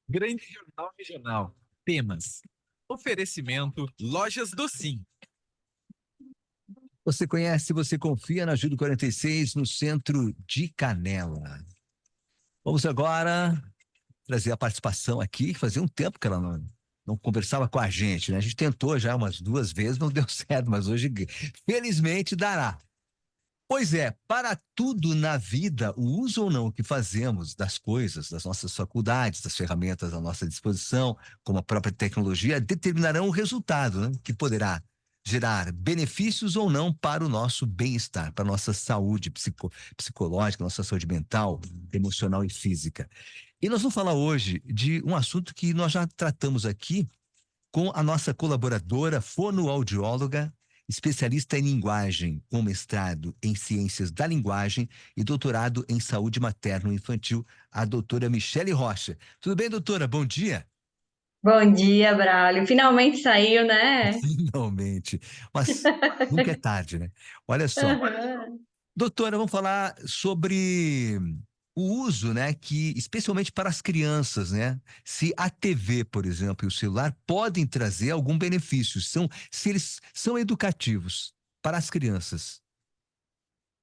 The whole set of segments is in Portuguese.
Grande Jornal Regional. Temas. Oferecimento Lojas do Sim. Você conhece, você confia na Júlio 46 no centro de Canela. Vamos agora trazer a participação aqui, que fazia um tempo que ela não conversava com a gente, né? A gente tentou já umas duas vezes, não deu certo, mas hoje, felizmente, dará. Pois é, para tudo na vida, o uso ou não que fazemos das coisas, das nossas faculdades, das ferramentas à nossa disposição, como a própria tecnologia, determinarão o resultado, né, que poderá gerar benefícios ou não para o nosso bem-estar, para a nossa saúde psicológica, nossa saúde mental, emocional e física. E nós vamos falar hoje de um assunto que nós já tratamos aqui com a nossa colaboradora, fonoaudióloga, especialista em linguagem, com mestrado em ciências da linguagem e doutorado em saúde materno-infantil, a doutora Michele Rocha. Tudo bem, doutora? Bom dia. Bom dia, Braulio. Finalmente saiu, né? Finalmente. Mas nunca é tarde, né? Olha só. Aham. Doutora, vamos falar sobre o uso, né, que especialmente para as crianças, né? Se a TV, por exemplo, e o celular podem trazer algum benefício, se eles são educativos para as crianças.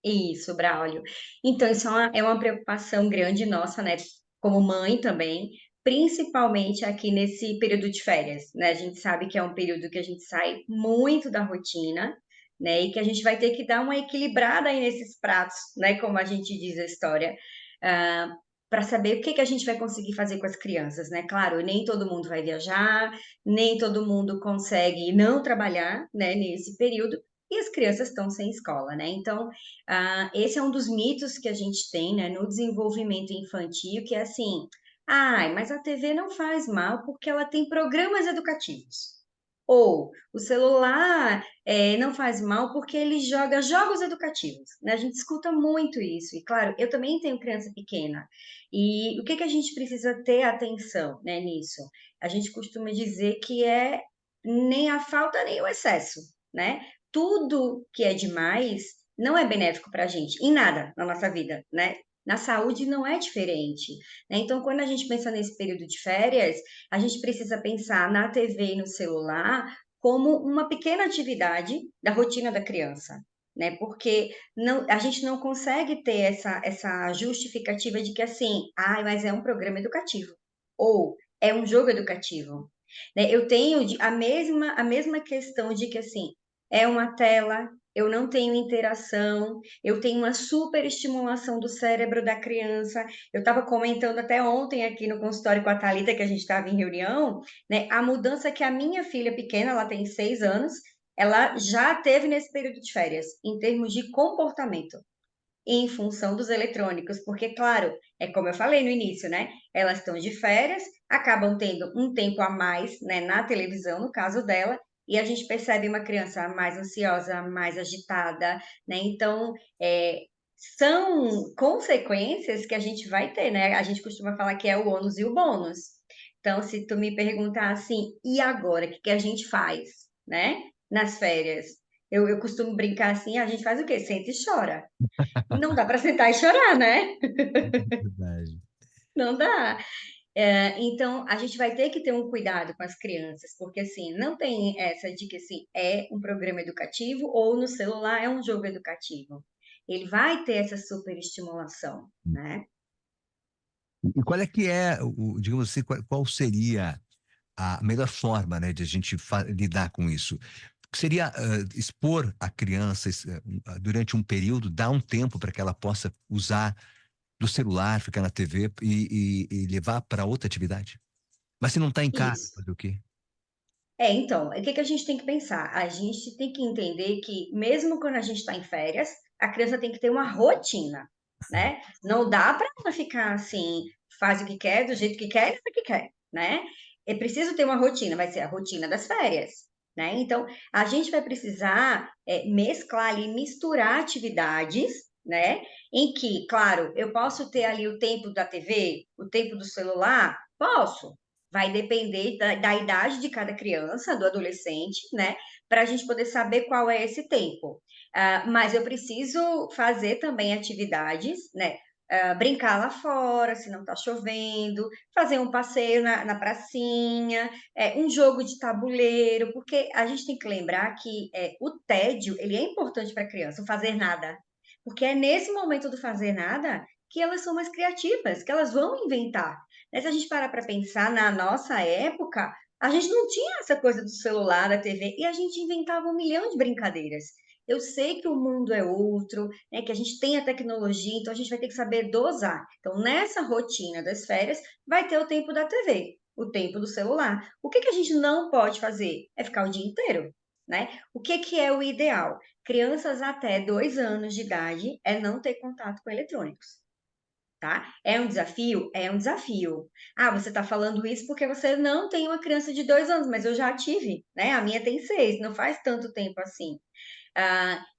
Isso, Braulio. Então, isso é uma preocupação grande nossa, né? Como mãe também, principalmente aqui nesse período de férias, né? A gente sabe que é um período que a gente sai muito da rotina, né? E que a gente vai ter que dar uma equilibrada aí nesses pratos, né? Como a gente diz a história, para saber o que que a gente vai conseguir fazer com as crianças, né? Claro, nem todo mundo vai viajar, nem todo mundo consegue não trabalhar, né? Nesse período. E as crianças estão sem escola, né? Então, esse é um dos mitos que a gente tem, né, no desenvolvimento infantil, que é assim, ai, mas a TV não faz mal porque ela tem programas educativos. Ou o celular não faz mal porque ele joga jogos educativos, né? A gente escuta muito isso. E claro, eu também tenho criança pequena. E o que que a gente precisa ter atenção, né, nisso? A gente costuma dizer que é nem a falta nem o excesso, né? Tudo que é demais não é benéfico para a gente, em nada na nossa vida, né? Na saúde não é diferente, né? Então, quando a gente pensa nesse período de férias, a gente precisa pensar na TV e no celular como uma pequena atividade da rotina da criança, né? Porque não, a gente não consegue ter essa justificativa de que assim, mas é um programa educativo, ou é um jogo educativo, né? Eu tenho a mesma questão de que assim, é uma tela, eu não tenho interação, eu tenho uma super estimulação do cérebro da criança. Eu estava comentando até ontem aqui no consultório com a Thalita, que a gente estava em reunião, né? A mudança que a minha filha pequena, ela tem 6 anos, ela já teve nesse período de férias, em termos de comportamento, em função dos eletrônicos, porque, claro, é como eu falei no início, né? Elas estão de férias, acabam tendo um tempo a mais, né, na televisão, no caso dela, e a gente percebe uma criança mais ansiosa, mais agitada, né? Então, são consequências que a gente vai ter, né? A gente costuma falar que é o ônus e o bônus. Então, se tu me perguntar assim, e agora, o que que a gente faz, né? Nas férias? Eu costumo brincar assim, a gente faz o quê? Senta e chora. Não dá para sentar e chorar, né? Verdade. Não dá. Então, a gente vai ter que ter um cuidado com as crianças, porque assim, não tem essa de que assim, é um programa educativo ou no celular é um jogo educativo. Ele vai ter essa superestimulação, né? E qual é que é, digamos assim, qual seria a melhor forma, né, de a gente lidar com isso? Seria expor a criança durante um período, dar um tempo para que ela possa usar do celular, ficar na TV e levar para outra atividade? Mas se não está em casa, Isso. fazer o quê? Então, o que que a gente tem que pensar? A gente tem que entender que, mesmo quando a gente está em férias, a criança tem que ter uma rotina, né? Não dá para ela ficar assim, faz o que quer, do jeito que quer, o que quer, né? É preciso ter uma rotina, vai ser a rotina das férias, né? Então, a gente vai precisar mesclar ali, misturar atividades, né? Em que, claro, eu posso ter ali o tempo da TV, o tempo do celular, posso. Vai depender da idade de cada criança, do adolescente, né? Para a gente poder saber qual é esse tempo. Mas eu preciso fazer também atividades, né? brincar lá fora, se não está chovendo, fazer um passeio na pracinha, um jogo de tabuleiro, porque a gente tem que lembrar que o tédio, ele é importante para a criança, o fazer nada. Porque é nesse momento do fazer nada que elas são mais criativas, que elas vão inventar. Né? Se a gente parar para pensar, na nossa época, a gente não tinha essa coisa do celular, da TV, e a gente inventava um milhão de brincadeiras. Eu sei que o mundo é outro, né, que a gente tem a tecnologia, então a gente vai ter que saber dosar. Então, nessa rotina das férias, vai ter o tempo da TV, o tempo do celular. O que que a gente não pode fazer? É ficar o dia inteiro, né? O que que é o ideal? Crianças até 2 anos de idade é não ter contato com eletrônicos. Tá? É um desafio? É um desafio. Ah, você está falando isso porque você não tem uma criança de 2 anos, mas eu já tive, né? A minha tem 6, não faz tanto tempo assim.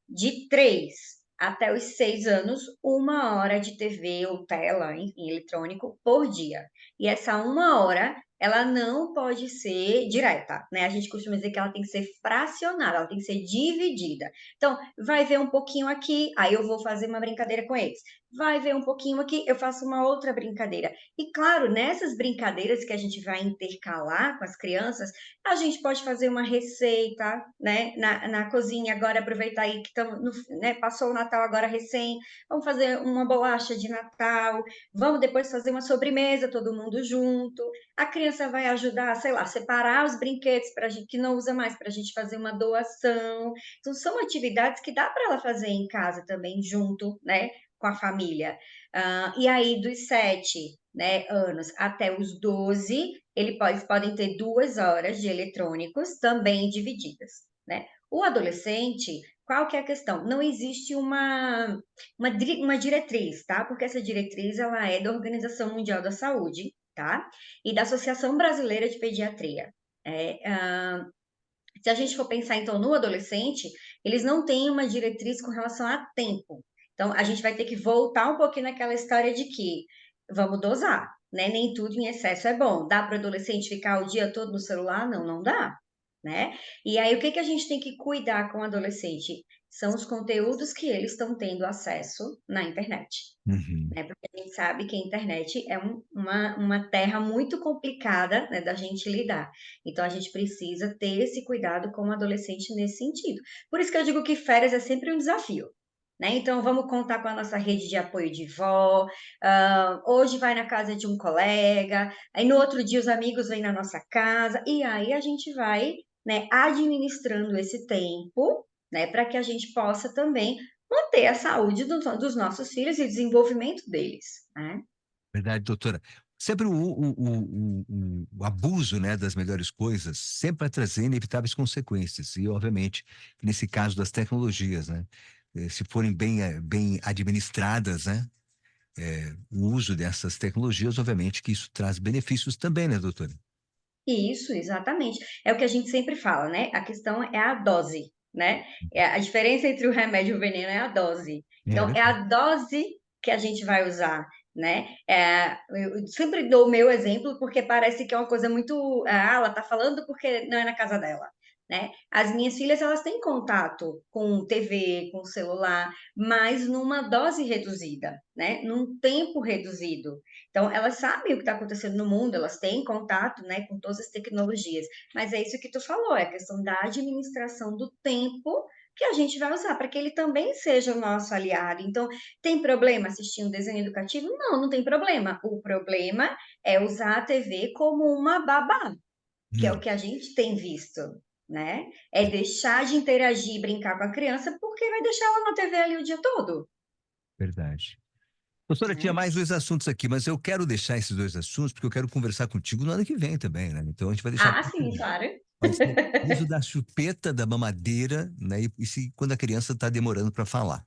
De 3 até os 6 anos, 1 hora de TV ou tela em eletrônico por dia. E essa 1 hora, ela não pode ser direta, né? A gente costuma dizer que ela tem que ser fracionada, ela tem que ser dividida. Então, vai ver um pouquinho aqui, aí eu vou fazer uma brincadeira com eles. Vai ver um pouquinho aqui, eu faço uma outra brincadeira. E claro, nessas brincadeiras que a gente vai intercalar com as crianças, a gente pode fazer uma receita, né, na cozinha agora, aproveitar aí que estamos, né, passou o Natal agora recém, vamos fazer uma bolacha de Natal, vamos depois fazer uma sobremesa, todo mundo junto. A criança vai ajudar, sei lá, separar os brinquedos para a gente que não usa mais, para a gente fazer uma doação. Então, são atividades que dá para ela fazer em casa também, junto, né, com a família. E aí, dos 7, né, anos até os 12, eles podem ter 2 horas de eletrônicos também divididas, né? O adolescente, qual que é a questão? Não existe uma diretriz, tá? Porque essa diretriz, ela é da Organização Mundial da Saúde, tá? E da Associação Brasileira de Pediatria. Se a gente for pensar, então, no adolescente, eles não têm uma diretriz com relação a tempo. Então, a gente vai ter que voltar um pouquinho naquela história de que vamos dosar, né? Nem tudo em excesso é bom. Dá para o adolescente ficar o dia todo no celular? Não, não dá, né? E aí, o que que a gente tem que cuidar com o adolescente? São os conteúdos que eles estão tendo acesso na internet. Uhum. Né? Porque a gente sabe que a internet é uma terra muito complicada, né, da gente lidar. Então, a gente precisa ter esse cuidado com o adolescente nesse sentido. Por isso que eu digo que férias é sempre um desafio. Né? Então, vamos contar com a nossa rede de apoio de vó. Hoje vai na casa de um colega, aí no outro dia os amigos vêm na nossa casa, e aí a gente vai, né, administrando esse tempo, né, para que a gente possa também manter a saúde dos nossos filhos e o desenvolvimento deles, né? Verdade, doutora. Sempre o abuso, né, das melhores coisas sempre vai trazer inevitáveis consequências. E, obviamente, nesse caso das tecnologias, né, se forem bem administradas, né, o uso dessas tecnologias, obviamente que isso traz benefícios também, né, doutora? Isso, exatamente. É o que a gente sempre fala, né? A questão é a dose, né? A diferença entre o remédio e o veneno é a dose. É Então, é a verdade. dose que a gente vai usar, né? Eu sempre dou o meu exemplo porque parece que é uma coisa muito. Ela tá falando porque não é na casa dela, né? As minhas filhas, elas têm contato com TV, com celular, mas numa dose reduzida, né? Num tempo reduzido. Então, elas sabem o que está acontecendo no mundo, elas têm contato, né, com todas as tecnologias, mas é isso que tu falou, é a questão da administração do tempo que a gente vai usar para que ele também seja o nosso aliado. Então, tem problema assistir um desenho educativo? Não, não tem problema. O problema é usar a TV como uma babá, que é o Hum, que a gente tem visto, né? É deixar de interagir e brincar com a criança porque vai deixar ela na TV ali o dia todo, verdade. Doutora, tinha né? mais dois assuntos aqui, mas eu quero deixar esses dois assuntos porque eu quero conversar contigo no ano que vem também, né? Então a gente vai deixar Ah, para sim, claro. o uso da chupeta, da mamadeira, né? E se, quando a criança está demorando para falar,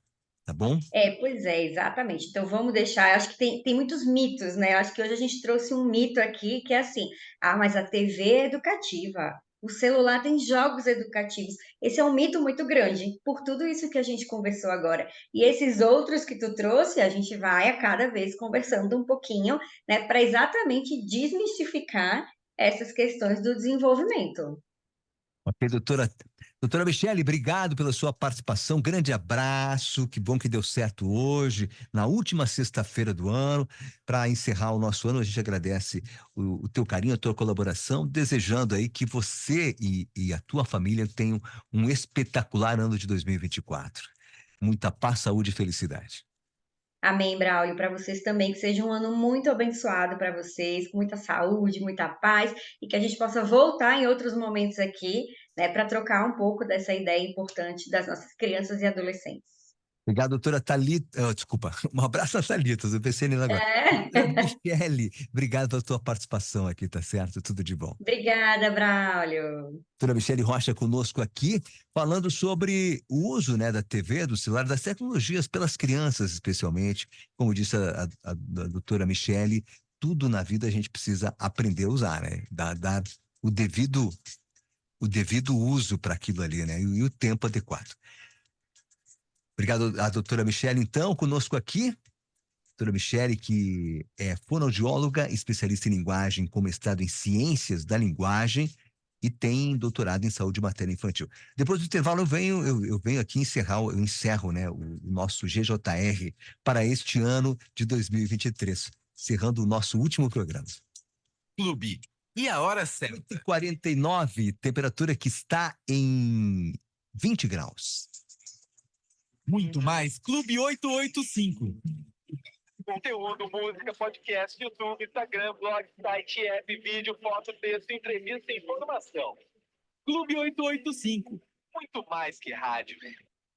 tá bom? Pois é, exatamente. Então vamos deixar. Acho que tem muitos mitos, né? Eu acho que hoje a gente trouxe um mito aqui que é assim: mas a TV é educativa, o celular tem jogos educativos. Esse é um mito muito grande, por tudo isso que a gente conversou agora. E esses outros que tu trouxe, a gente vai a cada vez conversando um pouquinho, né, para exatamente desmistificar essas questões do desenvolvimento. Ok, doutora. Doutora Michele, obrigado pela sua participação. Grande abraço. Que bom que deu certo hoje, na última sexta-feira do ano. Para encerrar o nosso ano, a gente agradece o teu carinho, a tua colaboração, desejando aí que você e a tua família tenham um espetacular ano de 2024. Muita paz, saúde e felicidade. Amém, Braulio. Para vocês também, que seja um ano muito abençoado para vocês, com muita saúde, muita paz, e que a gente possa voltar em outros momentos aqui, né, para trocar um pouco dessa ideia importante das nossas crianças e adolescentes. Obrigado, doutora Thalita. Desculpa, um abraço a Thalita, eu pensei nele agora. É. Doutora Michele, obrigado pela tua participação aqui, tá certo? Tudo de bom. Obrigada, Braulio. Doutora Michele Rocha conosco aqui, falando sobre o uso, né, da TV, do celular, das tecnologias pelas crianças, especialmente. Como disse a doutora Michele, tudo na vida a gente precisa aprender a usar, né? Dar o devido uso para aquilo ali, né? E o tempo adequado. Obrigado à doutora Michele, então, conosco aqui. Doutora Michele, que é fonoaudióloga, especialista em linguagem, com mestrado em ciências da linguagem e tem doutorado em saúde materna infantil. Depois do intervalo, eu venho aqui eu encerro, né, o nosso GJR para este ano de 2023, encerrando o nosso último programa. Clube. E a hora certa? 8h49, temperatura que está em 20 graus. Muito mais. Clube 885. Conteúdo, música, podcast, YouTube, Instagram, blog, site, app, vídeo, foto, texto, entrevista e informação. Clube 885. Muito mais que rádio.